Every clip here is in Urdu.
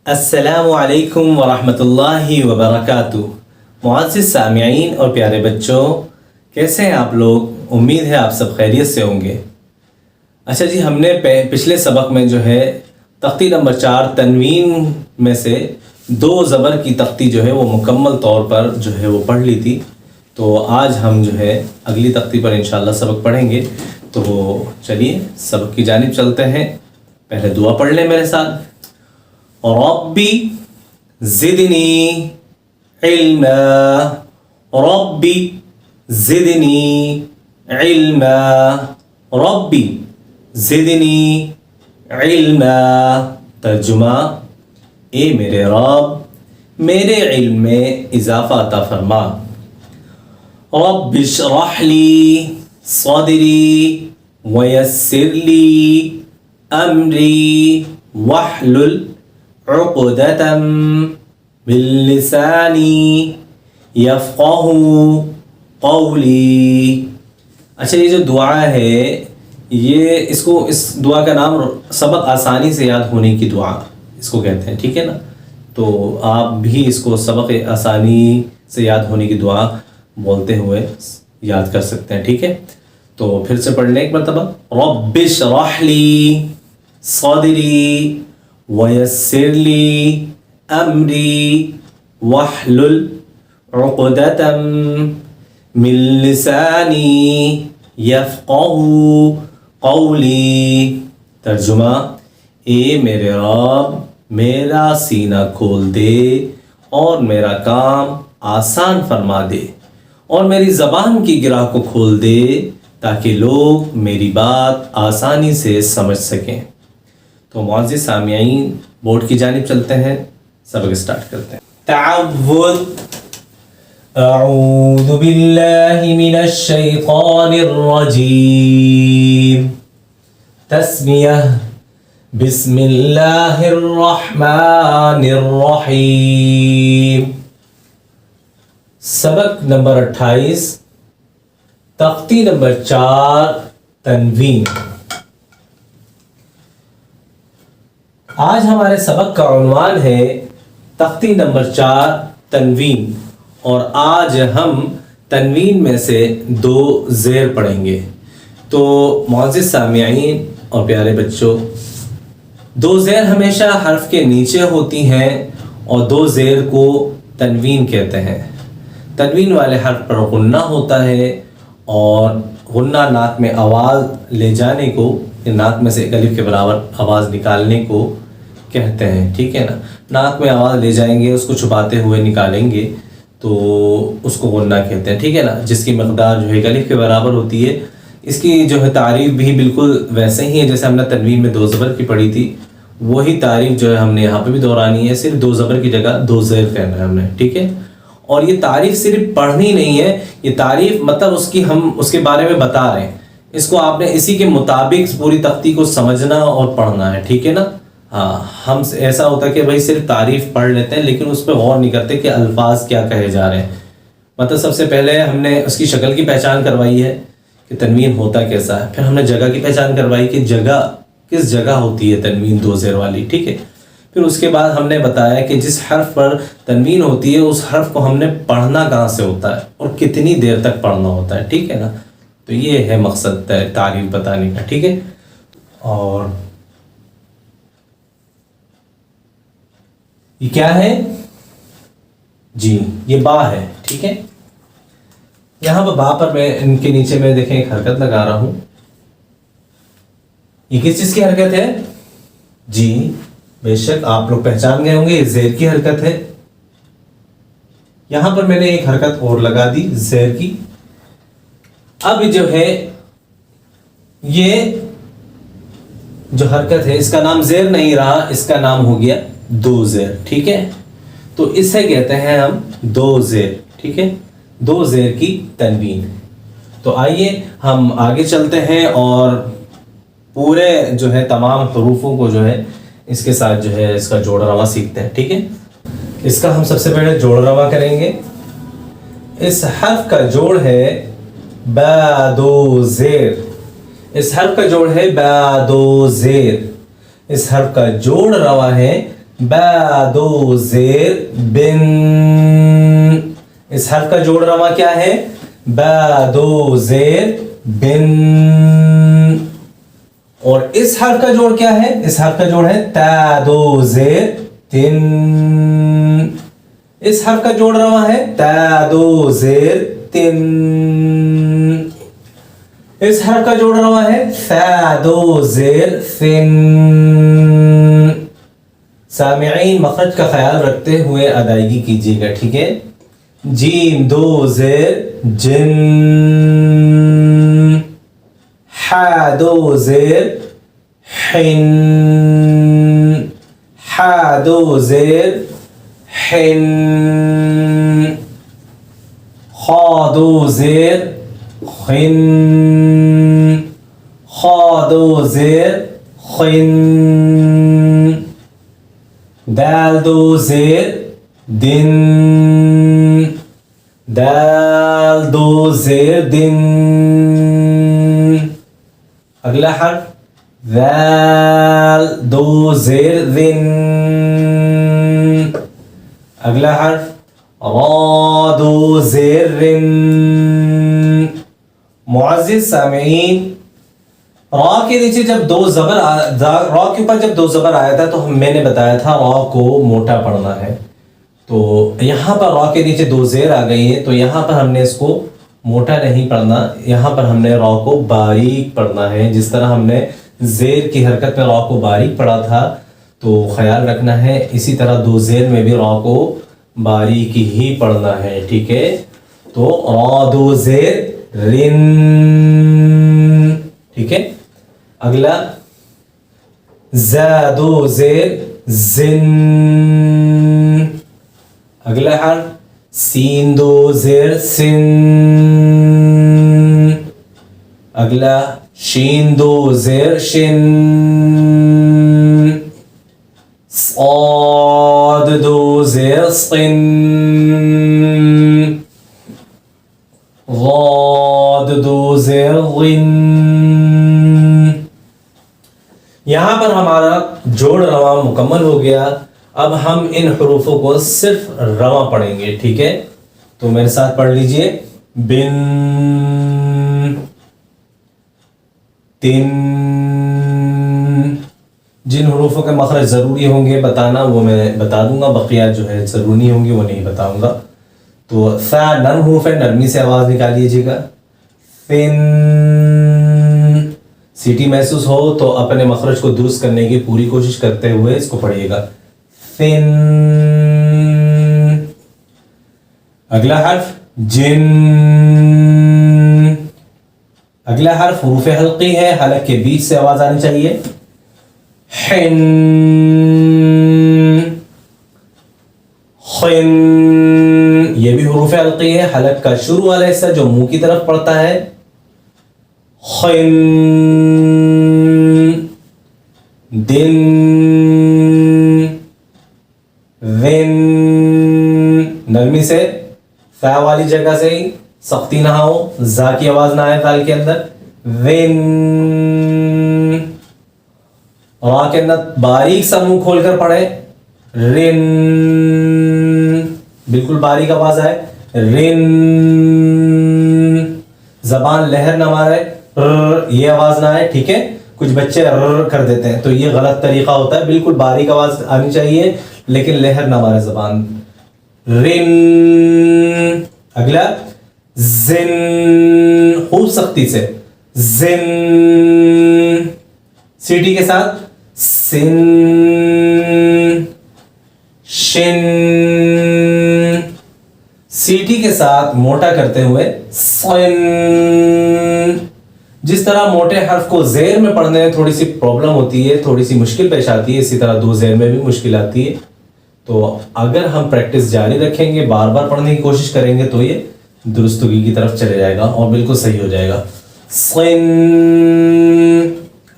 السلام علیکم ورحمۃ اللہ وبرکاتہ۔ معزز سامعین اور پیارے بچوں، کیسے ہیں آپ لوگ؟ امید ہے آپ سب خیریت سے ہوں گے۔ اچھا جی، ہم نے پچھلے سبق میں جو ہے تختی نمبر 4 تنوین میں سے 2 زبر کی تختی جو ہے وہ مکمل طور پر جو ہے وہ پڑھ لی تھی۔ تو آج ہم جو ہے اگلی تختی پر انشاءاللہ سبق پڑھیں گے۔ تو چلیے سبق کی جانب چلتے ہیں۔ پہلے دعا پڑھ لیں میرے ساتھ۔ ربی زدنی علما، ربی زدنی علما، ربی زدنی علما۔ ترجمہ: اے میرے رب، میرے علم میں اضافہ عطا فرما۔ رب اشرح لی صدری ویسر لی امری واحلل عقدۃ من لسانی یفقہوا قولی۔ اچھا، یہ جو دعا ہے یہ اس دعا کا نام سبق آسانی سے یاد ہونے کی دعا اس کو کہتے ہیں، ٹھیک ہے نا؟ تو آپ بھی اس کو سبق آسانی سے یاد ہونے کی دعا بولتے ہوئے یاد کر سکتے ہیں، ٹھیک ہے؟ تو پھر سے پڑھ لیں ایک مرتبہ۔ رب اشرح لی صدری ویسر لی امری واحلل عقدۃ من لسانی یفقہوا قولی۔ ترجمہ: اے میرے رب، میرا سینہ کھول دے اور میرا کام آسان فرما دے، اور میری زبان کی گرہ کو کھول دے تاکہ لوگ میری بات آسانی سے سمجھ سکیں۔ تو معزز سامعین، بورڈ کی جانب چلتے ہیں، سبق اسٹارٹ کرتے ہیں۔ تعوذ۔ اعوذ باللہ من الشیطان الرجیم۔ تسمیہ۔ بسم اللہ الرحمن الرحیم۔ سبق نمبر 28، تختی نمبر 4 تنوین۔ آج ہمارے سبق کا عنوان ہے تختی نمبر 4 تنوین، اور آج ہم تنوین میں سے 2 زیر پڑھیں گے۔ تو معزز سامعین اور پیارے بچوں، 2 زیر ہمیشہ حرف کے نیچے ہوتی ہیں اور 2 زیر کو تنوین کہتے ہیں۔ تنوین والے حرف پر غنہ ہوتا ہے، اور غنہ ناک میں آواز لے جانے کو، ناک میں سے ایک الف کے برابر آواز نکالنے کو کہتے ہیں، ٹھیک ہے نا؟ ناک میں آواز لے جائیں گے، اس کو چھپاتے ہوئے نکالیں گے تو اس کو غنہ کہتے ہیں، ٹھیک ہے نا؟ جس کی مقدار جو ہے ایک الف کے برابر ہوتی ہے۔ اس کی جو ہے تعریف بھی بالکل ویسے ہی ہے جیسے ہم نے تنوین میں 2 زبر کی پڑھی تھی، وہی تعریف جو ہے ہم نے یہاں پہ بھی دہرانی ہے، صرف 2 زبر کی جگہ 2 زیر کہنا ہے ہم نے، ٹھیک ہے؟ اور یہ تعریف صرف پڑھنی نہیں ہے، یہ تعریف مطلب ہم اس کے بارے میں بتا رہے ہیں، اس کو آپ نے اسی کے مطابق پوری تختی کو سمجھنا اور پڑھنا ہے، ٹھیک ہے نا؟ ہاں، ہم ایسا ہوتا ہے کہ بھائی صرف تعریف پڑھ لیتے ہیں لیکن اس پہ غور نہیں کرتے کہ الفاظ کیا کہے جا رہے ہیں۔ مطلب سب سے پہلے ہم نے اس کی شکل کی پہچان کروائی ہے کہ تنوین ہوتا کیسا ہے، پھر ہم نے جگہ کی پہچان کروائی کہ جگہ کس جگہ ہوتی ہے تنوین 2 زیر والی، ٹھیک ہے؟ پھر اس کے بعد ہم نے بتایا کہ جس حرف پر تنوین ہوتی ہے اس حرف کو ہم نے پڑھنا کہاں سے ہوتا ہے اور کتنی دیر تک پڑھنا ہوتا ہے، ٹھیک ہے نا؟ تو یہ ہے مقصد تعریف بتانے کا، ٹھیک ہے؟ اور یہ کیا ہے جی؟ یہ با ہے، ٹھیک ہے؟ یہاں پر با پر میں ان کے نیچے میں دیکھیں ایک حرکت لگا رہا ہوں۔ یہ کس چیز کی حرکت ہے جی؟ بے شک آپ لوگ پہچان گئے ہوں گے، یہ زیر کی حرکت ہے۔ یہاں پر میں نے ایک حرکت اور لگا دی زیر کی۔ اب جو ہے یہ جو حرکت ہے اس کا نام زیر نہیں رہا، اس کا نام ہو گیا 2 زیر، ٹھیک ہے؟ تو اسے کہتے ہیں ہم 2 زیر، ٹھیک ہے؟ 2 زیر کی تنوین۔ تو آئیے ہم آگے چلتے ہیں اور پورے جو ہے تمام حروفوں کو جو ہے اس کے ساتھ جو ہے اس کا جوڑ رواں سیکھتے ہیں، ٹھیک ہے؟ اس کا ہم سب سے پہلے جوڑ رواں کریں گے۔ اس حرف کا جوڑ ہے با دو زیر، اس حرف کا جوڑ ہے با دو زیر، اس حرف کا جوڑ رواں ہے با دو زیر بن. اس حرف کا جوڑ رواں کیا ہے؟ با دو زیر بن. اور اس حرف کا جوڑ کیا ہے؟ اس حرف کا جوڑ ہے تا دو زیر تن. اس حرف کا جوڑ رواں ہے تا دو زیر تن. اس حرف کا جوڑ رواں ہے ثا دو زیر ثن. سامعین مخرج کا خیال رکھتے ہوئے ادائیگی کیجیے گا، ٹھیک ہے؟ جیم دو زیر جن. حا دو زیر حن. حا دو زیر حن. خا دو زیر خن. خا دو زیر خن. دال دو زیر دن. دال دو زیر دن. اگلا حرف ذال دو زیر ذن. اگلا حرف را دو زیر رن. معزز سامعین، را کے نیچے جب دو زبر را کے اوپر جب دو زبر آیا تھا تو میں نے بتایا تھا را کو موٹا پڑھنا ہے. تو یہاں پر را کے نیچے دو زیر آ گئی ہے، تو یہاں پر ہم نے اس کو موٹا نہیں پڑھنا، یہاں پر ہم نے را کو باریک پڑھنا ہے. جس طرح ہم نے زیر کی حرکت میں را کو باریک پڑھا تھا تو خیال رکھنا ہے اسی طرح دو زیر میں بھی را کو باریک ہی پڑھنا ہے، ٹھیک ہے؟ تو را دو زیر رن. ٹھیک ہے؟ اگلا زا دو زیر زن. اگلا حرف سین دو زیر سن. اگلا شین دو زیر شن. صاد دو زیر صن. ضاد دو زیر ضن. یہاں پر ہمارا جوڑ رواں مکمل ہو گیا. اب ہم ان حروفوں کو صرف رواں پڑھیں گے، ٹھیک ہے؟ تو میرے ساتھ پڑھ لیجئے. بن، تن. جن حروفوں کے مخرج ضروری ہوں گے بتانا وہ میں بتا دوں گا، بقیہ جو ہے ضروری نہیں ہوں گے وہ نہیں بتاؤں گا. تو ثا نرم حروف ہے، نرمی سے آواز نکال لیجیے گا. فن، سیٹی محسوس ہو تو اپنے مخرج کو درست کرنے کی پوری کوشش کرتے ہوئے اس کو پڑھیے گا. فن. اگلا حرف جن. اگلا حرف حروف حلقی ہے، حلق کے بیچ سے آواز آنی چاہیے. حن. خن. یہ بھی حروف حلقی ہے، حلق کا شروع والا حصہ جو منہ کی طرف پڑتا ہے. خن. دن. ذن. نرمی سے فا والی جگہ سے ہی، سختی نہ ہو، زا کی آواز نہ آئے تال کے اندر. ذن. را کے اندر باریک سا منہ کھول کر پڑھے. رن. بالکل باریک آواز آئے. رن. زبان لہر نہ مارے، یہ آواز نہ آئے، ٹھیک ہے؟ کچھ بچے کر دیتے ہیں تو یہ غلط طریقہ ہوتا ہے. بالکل باریک آواز آنی چاہیے لیکن لہر نہ مارے زبان. رن. اگلا زن، خوب سختی سے. زن. سیٹی کے ساتھ. سن. شن. سیٹی کے ساتھ موٹا کرتے ہوئے. سن. جس طرح موٹے حرف کو زیر میں پڑھنے میں تھوڑی سی پرابلم ہوتی ہے، تھوڑی سی مشکل پیش آتی ہے، اسی طرح دو زیر میں بھی مشکل آتی ہے. تو اگر ہم پریکٹس جاری رکھیں گے، بار بار پڑھنے کی کوشش کریں گے تو یہ درستگی کی طرف چلے جائے گا اور بالکل صحیح ہو جائے گا. صن.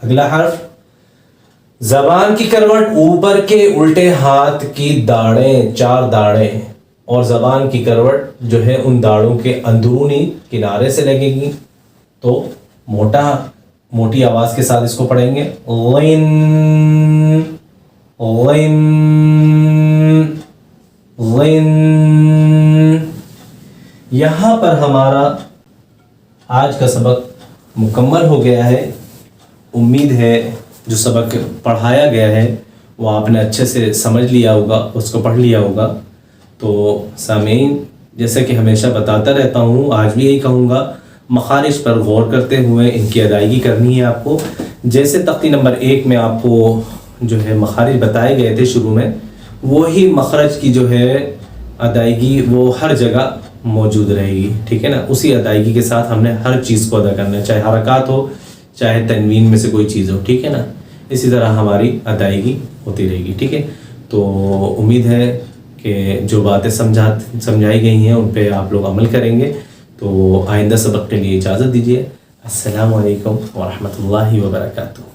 اگلا حرف زبان کی کروٹ اوپر کے الٹے ہاتھ کی داڑیں، 4 داڑیں، اور زبان کی کروٹ جو ہے ان داڑوں کے اندرونی کنارے سے لگے گی. تو موٹی آواز کے ساتھ اس کو پڑھیں گے. غین. غن غن. یہاں پر ہمارا آج کا سبق مکمل ہو گیا ہے. امید ہے جو سبق پڑھایا گیا ہے وہ آپ نے اچھے سے سمجھ لیا ہوگا، اس کو پڑھ لیا ہوگا. تو سامعین، جیسے کہ ہمیشہ بتاتا رہتا ہوں، آج بھی یہی کہوں گا، مخارج پر غور کرتے ہوئے ان کی ادائیگی کرنی ہے آپ کو. جیسے تختی نمبر 1 میں آپ کو جو ہے مخارج بتائے گئے تھے شروع میں، وہی مخرج کی جو ہے ادائیگی وہ ہر جگہ موجود رہے گی. ٹھیک ہے نا؟ اسی ادائیگی کے ساتھ ہم نے ہر چیز کو ادا کرنا ہے، چاہے حرکات ہو چاہے تنوین میں سے کوئی چیز ہو. ٹھیک ہے نا؟ اسی طرح ہماری ادائیگی ہوتی رہے گی. ٹھیک ہے؟ تو امید ہے کہ جو باتیں سمجھائی گئی ہیں ان پہ آپ لوگ عمل کریں گے. تو آئندہ سبق کے لیے اجازت دیجیے. السلام علیکم ورحمۃ اللہ وبرکاتہ.